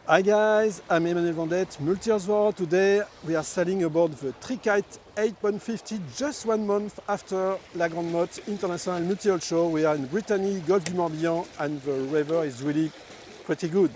Hi guys, I'm emmanuelvandeth, multihullsworld. Today we are sailing aboard the TRICAT 8.50 just 1 month after la Grande-Motte International Multihull Show. We are in Brittany, Gulf of Morbihan, and the weather is really pretty good.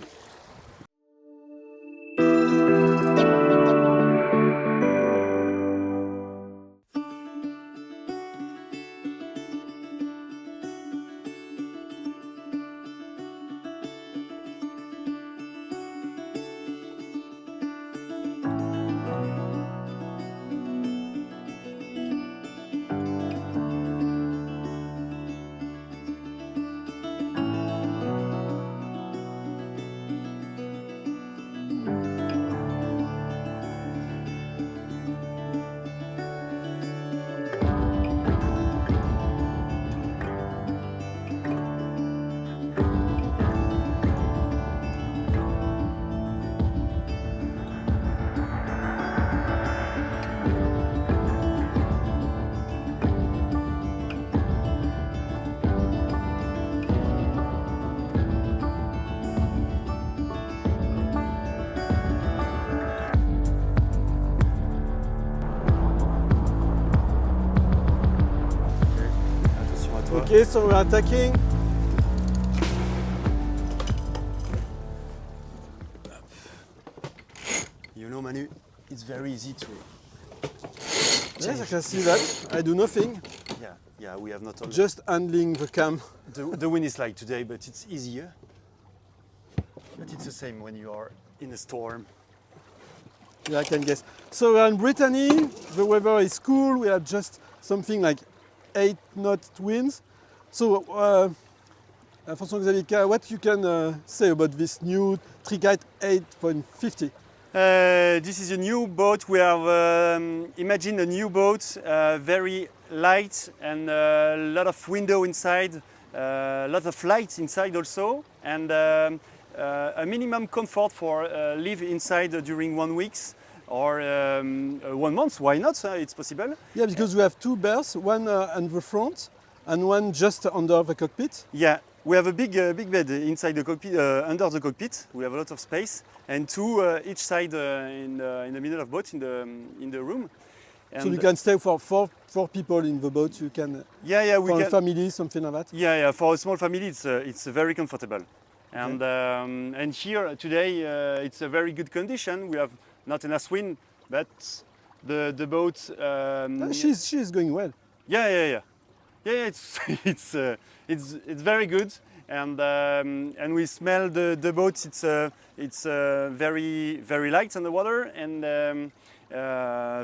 Okay, so we are attacking. You know, Manu, it's very easy to. Yes, I can see that. I do nothing. Yeah, we have not only. Just handling the cam. The wind is like today, but it's easier. But it's the same when you are in a storm. Yeah, I can guess. So we are in Brittany. The weather is cool. We have just something like 8 knot winds. So, François-Xavier, what you can say about this new TRICAT 8.50? This is a new boat. We have imagine a new boat, very light and a lot of window inside, a lot of light inside also, and a minimum comfort for live inside during 1 week or 1 month. Why not? It's possible. Yeah, because we have 2 berths, one on the front and one just under the cockpit. Yeah, we have a big bed inside the cockpit, under the cockpit. We have a lot of space, and 2 each side in the middle of boat in the room. And so you can stay for four people in the boat. You can. Yeah, we for can. a family, something like that. Yeah, for a small family, it's very comfortable. And okay. And here today it's a very good condition. We have not enough wind, but the boat. She's going well. Yeah. It's it's very good, and we smell the boat. It's very light on the water and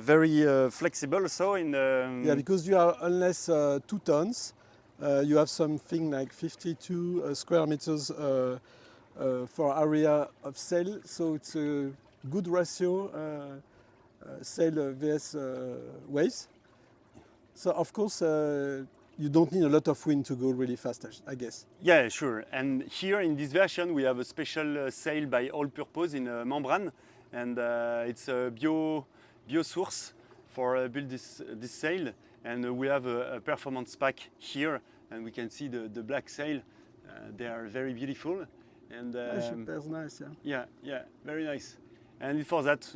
very flexible. So yeah, because you are unless 2 tons, you have something like 52 square meters for area of sail. So it's a good ratio sail vs waves. So of course. You don't need a lot of wind to go really fast, I guess. Yeah, sure. And here in this version, we have a special sail by all purpose in membrane, and it's a bio source for build this sail. And we have a performance pack here, and we can see the black sail. They are very beautiful, and that's nice. Yeah, very nice. And for that,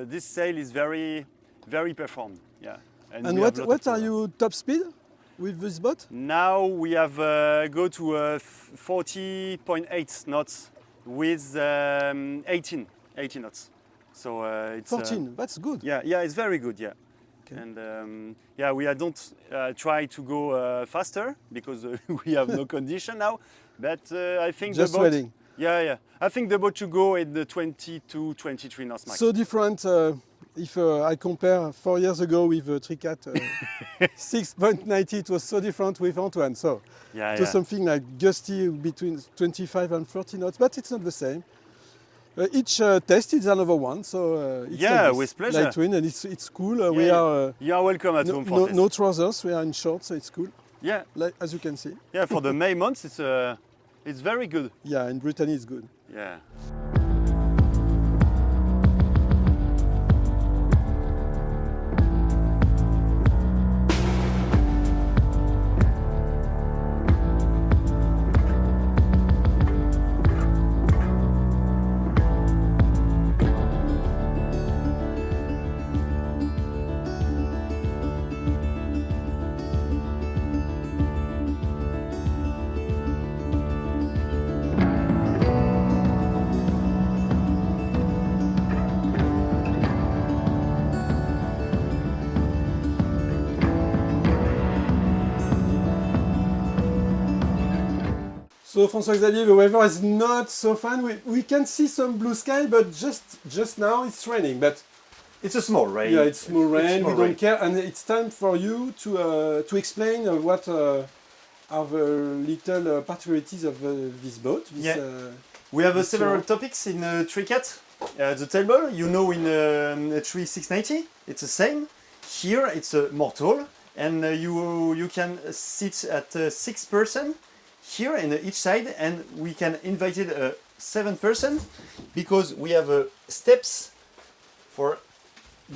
this sail is very performed. Yeah. And what are your top speed with this boat? Now we have go to 40.8 knots with 18 knots. So it's 14. That's good. Yeah, it's very good. Yeah. Okay. And we don't try to go faster because we have no condition now. But I think just the boat. waiting. Yeah. I think the boat should go at the 22, 23 knots max. So different. If I compare 4 years ago with TRICAT 6.90, it was so different with Antoine. So it was something like gusty between 25 and 30 knots, but it's not the same. Each test is another one, so it's like with pleasure. Light wind, and it's cool. We are. You are welcome at home for this. No trousers. We are in shorts, so it's cool. Yeah, as you can see. Yeah, for the May months, it's very good. Yeah, in Brittany, it's good. Yeah. So François Xavier, the weather is not so fun. We can see some blue sky, but just now it's raining. But It's a small rain. yeah, it's small rain. small We don't rain. care, and it's time for you to explain what are the little particularities of this boat. This, Yeah. We have this several tour. topics in TRICAT. The table, you know, in a 3690, it's the same. Here it's a Multihull, and you can sit at 6 person here in each side, and we can invite it 7 person because we have steps for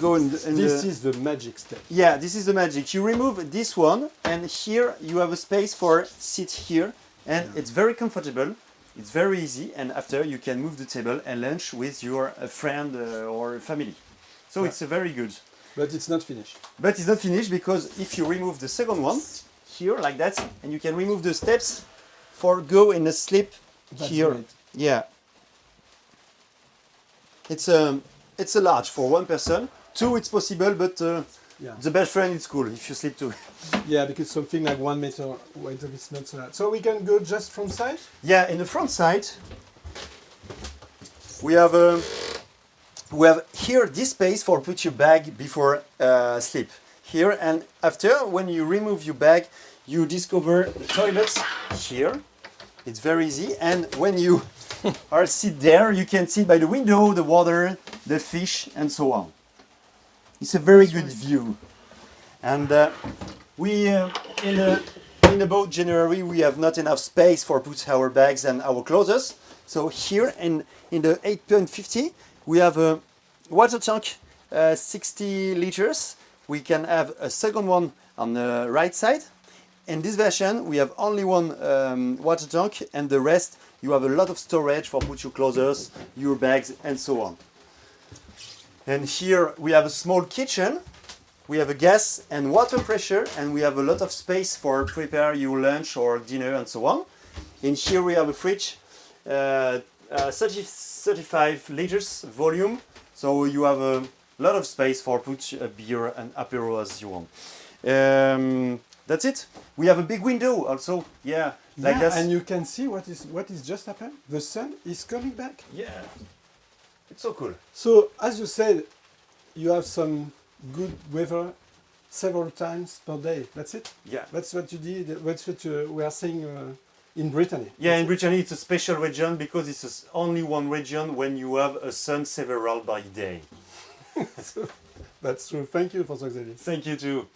go in This is the magic step. yeah, this is the magic. You remove this one, and here you have a space for sit here, and it's very comfortable. It's very easy, and after you can move the table and lunch with your friend or family. So Yeah. it's very good. But it's not finished. But it's not finished because if you remove the second one here like that, and you can remove the steps for go in a slip That's here. great. Yeah. It's a large for 1 person. 2 it's possible, but Yeah. the best friend is cool if you sleep 2. Yeah, because something like 1 meter weight is not so hard. So we can go just from side. Yeah, in the front side we have here this space for put your bag before sleep here, and after when you remove your bag you discover the toilets here. It's very easy, and when you are sit there you can see by the window the water, the fish, and so on. It's a very good view, and we in a boat generally we have not enough space for put our bags and our clothes. So here in the 8.50 we have a water tank, 60 liters. We can have a second one on the right side. In this version we have only one water tank, and the rest you have a lot of storage for put your clothes, your bags, and so on. And here we have a small kitchen. We have a gas and water pressure, and we have a lot of space for prepare your lunch or dinner and so on. In here we have a fridge, 35 liters volume, so you have a lot of space for put a beer and apero as you want. That's it. We have a big window also. Yeah, like Yeah, this. and you can see what is just happened. The sun is coming back. Yeah, it's so cool. So as you said, you have some good weather several times per day. That's it. Yeah. That's what you did. That's what we are saying in Brittany. Yeah, in Brittany it's a special region because it's only one region when you have a sun several by day. That's true. Thank you for Xavier. Thank you too.